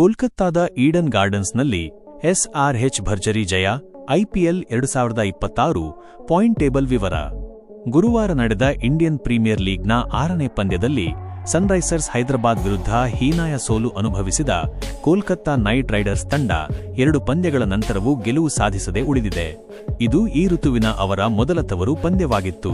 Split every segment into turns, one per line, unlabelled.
ಕೋಲ್ಕತ್ತಾದ Eden ಗಾರ್ಡನ್ಸ್ನಲ್ಲಿ SRH ಭರ್ಜರಿ ಜಯ. IPL 2026 point table ವಿವರ. ಗುರುವಾರ ನಡೆದ ಇಂಡಿಯನ್ ಪ್ರೀಮಿಯರ್ ಲೀಗ್ನ 6ನೇ ಪಂದ್ಯದಲ್ಲಿ ಸನ್ರೈಸರ್ಸ್ ಹೈದರಾಬಾದ್ ವಿರುದ್ಧ ಹೀನಾಯ ಸೋಲು ಅನುಭವಿಸಿದ ಕೋಲ್ಕತ್ತಾ ನೈಟ್ ರೈಡರ್ಸ್ ತಂಡ 2 ಪಂದ್ಯಗಳ ನಂತರವೂ ಗೆಲುವು ಸಾಧಿಸದೆ ಉಳಿದಿದೆ. ಇದು ಈ ಋತುವಿನ ಅವರ ಮೊದಲ ತವರು ಪಂದ್ಯವಾಗಿತ್ತು.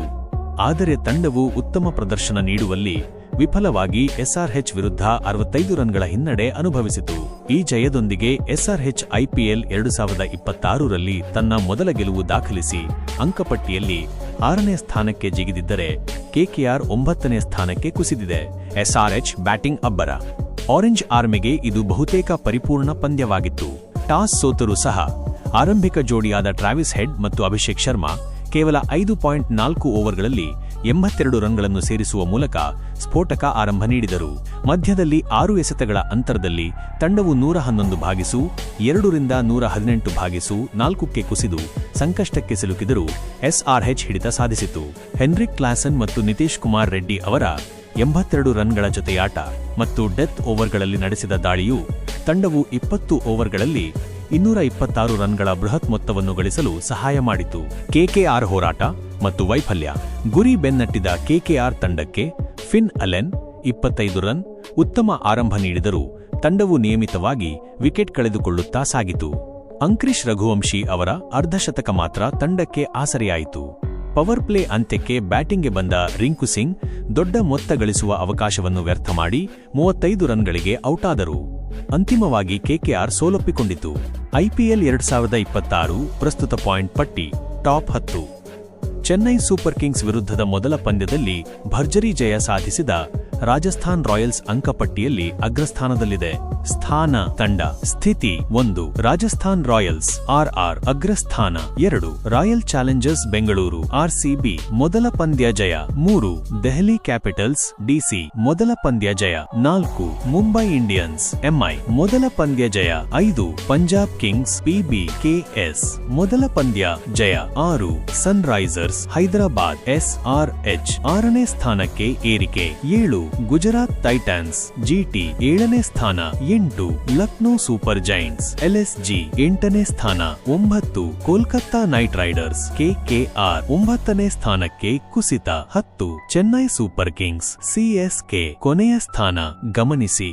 ಆದರೆ ತಂಡವು ಉತ್ತಮ ಪ್ರದರ್ಶನ ನೀಡುವಲ್ಲಿ ವಿಫಲವಾಗಿ ಎಸ್ಆರ್ಎಚ್ ವಿರುದ್ಧ 65 ರನ್ಗಳ ಹಿನ್ನಡೆ ಅನುಭವಿಸಿತು. ಈ ಜಯದೊಂದಿಗೆ ಎಸ್ಆರ್ಎಚ್ ಐಪಿಎಲ್ 2026ರಲ್ಲಿ ತನ್ನ ಮೊದಲ ಗೆಲುವು ದಾಖಲಿಸಿ ಅಂಕಪಟ್ಟಿಯಲ್ಲಿ 6ನೇ ಸ್ಥಾನಕ್ಕೆ ಜಿಗಿದಿದ್ದರೆ ಕೆಕೆಆರ್ 9ನೇ ಸ್ಥಾನಕ್ಕೆ ಕುಸಿದಿದೆ. ಎಸ್ಆರ್ಎಚ್ ಬ್ಯಾಟಿಂಗ್ ಅಬ್ಬರ. ಆರೆಂಜ್ ಆರ್ಮಿಗೆ ಇದು ಬಹುತೇಕ ಪರಿಪೂರ್ಣ ಪಂದ್ಯವಾಗಿತ್ತು. ಟಾಸ್ ಸೋತರೂ ಸಹ ಆರಂಭಿಕ ಜೋಡಿಯಾದ ಟ್ರಾವಿಸ್ ಹೆಡ್ ಮತ್ತು ಅಭಿಷೇಕ್ ಶರ್ಮಾ ಕೇವಲ 5.4 ಓವರ್ಗಳಲ್ಲಿ 82 ರನ್ಗಳನ್ನು ಸೇರಿಸುವ ಮೂಲಕ ಸ್ಫೋಟಕ ಆರಂಭ ನೀಡಿದರು. ಮಧ್ಯದಲ್ಲಿ 6 ಎಸೆತಗಳ ಅಂತರದಲ್ಲಿ ತಂಡವು 111/2 ರಿಂದ 118/4ಕ್ಕೆ ಕುಸಿದು ಸಂಕಷ್ಟಕ್ಕೆ ಸಿಲುಕಿದರೂ ಎಸ್ಆರ್ಎಚ್ ಹಿಡಿತ ಸಾಧಿಸಿತು. ಹೆನ್ರಿಕ್ ಕ್ಲಾಸನ್ ಮತ್ತು ನಿತೀಶ್ ಕುಮಾರ್ ರೆಡ್ಡಿ ಅವರ 82 ರನ್ಗಳ ಜೊತೆಯಾಟ ಮತ್ತು ಡೆತ್ ಓವರ್ಗಳಲ್ಲಿ ನಡೆಸಿದ ದಾಳಿಯು ತಂಡವು 20 ಓವರ್ಗಳಲ್ಲಿ 226 ರನ್ಗಳ ಬೃಹತ್ ಮೊತ್ತವನ್ನು ಗಳಿಸಲು ಸಹಾಯ ಮಾಡಿತು. ಕೆಕೆಆರ್ ಹೋರಾಟ ಮತ್ತು ವೈಫಲ್ಯ. ಗುರಿ ಬೆನ್ನಟ್ಟಿದ ಕೆಕೆಆರ್ ತಂಡಕ್ಕೆ ಫಿನ್ ಅಲೆನ್ 25 ರನ್ ಉತ್ತಮ ಆರಂಭ ನೀಡಿದರೂ ತಂಡವು ನಿಯಮಿತವಾಗಿ ವಿಕೆಟ್ ಕಳೆದುಕೊಳ್ಳುತ್ತಾ ಸಾಗಿತು. ಅಂಕ್ರಿಶ್ ರಘುವಂಶಿ ಅವರ ಅರ್ಧಶತಕ ಮಾತ್ರ ತಂಡಕ್ಕೆ ಆಸರೆಯಾಯಿತು. ಪವರ್ ಪ್ಲೇ ಅಂತ್ಯಕ್ಕೆ ಬ್ಯಾಟಿಂಗ್ಗೆ ಬಂದ ರಿಂಕು ಸಿಂಗ್ ದೊಡ್ಡ ಮೊತ್ತ ಗಳಿಸುವ ಅವಕಾಶವನ್ನು ವ್ಯರ್ಥ ಮಾಡಿ 35 ರನ್ಗಳಿಗೆ ಔಟಾದರು. ಅಂತಿಮವಾಗಿ ಕೆಕೆಆರ್ ಸೋಲೊಪ್ಪಿಕೊಂಡಿತು. ಐಪಿಎಲ್ 2026 ಪ್ರಸ್ತುತ ಪಾಯಿಂಟ್ ಪಟ್ಟಿ. ಟಾಪ್ 10. ಚೆನ್ನೈ ಸೂಪರ್ ಕಿಂಗ್ಸ್ ವಿರುದ್ಧದ ಮೊದಲ ಪಂದ್ಯದಲ್ಲಿ ಭರ್ಜರಿ ಜಯ ಸಾಧಿಸಿದ ರಾಜಸ್ಥಾನ್ ರಾಯಲ್ಸ್ ಅಂಕಪಟ್ಟಿಯಲ್ಲಿ ಅಗ್ರಸ್ಥಾನದಲ್ಲಿದೆ. ಸ್ಥಾನ ತಂಡ. ಸ್ಥಿತಿ 1. ರಾಜಸ್ಥಾನ್ ರಾಯಲ್ಸ್ ಆರ್ಆರ್ ಅಗ್ರಸ್ಥಾನ. 2. ರಾಯಲ್ ಚಾಲೆಂಜರ್ಸ್ ಬೆಂಗಳೂರು ಆರ್ಸಿಬಿ ಮೊದಲ ಪಂದ್ಯ ಜಯ. 3. ದೆಹಲಿ ಕ್ಯಾಪಿಟಲ್ಸ್ ಡಿಸಿ ಮೊದಲ ಪಂದ್ಯ ಜಯ. 4. ಮುಂಬೈ ಇಂಡಿಯನ್ಸ್ ಎಂಐ ಮೊದಲ ಪಂದ್ಯ ಜಯ. 5. ಪಂಜಾಬ್ ಕಿಂಗ್ಸ್ ಪಿಬಿಕೆಎಸ್ ಮೊದಲ ಪಂದ್ಯ ಜಯ. 6. ಸನ್ರೈಸರ್ಸ್ ಹೈದರಾಬಾದ್ ಎಸ್ಆರ್ಎಚ್ 6ನೇ ಸ್ಥಾನಕ್ಕೆ ಏರಿಕೆ. 7. ಗುಜರಾತ್ ಟೈಟನ್ಸ್ ಜಿಟಿ 7ನೇ ಸ್ಥಾನ. 8. ಲಕ್ನೋ ಸೂಪರ್ ಜೈಂಟ್ಸ್ ಎಲ್ಎಸ್ಜಿ 8ನೇ ಸ್ಥಾನ. 9. ಕೋಲ್ಕತ್ತಾ ನೈಟ್ ರೈಡರ್ಸ್ ಕೆಕೆಆರ್ 9ನೇ ಸ್ಥಾನಕ್ಕೆ ಕುಸಿತ. 10. ಚೆನ್ನೈ ಸೂಪರ್ ಕಿಂಗ್ಸ್ ಸಿಎಸ್ಕೆ ಕೊನೆಯ ಸ್ಥಾನ. ಗಮನಿಸಿ.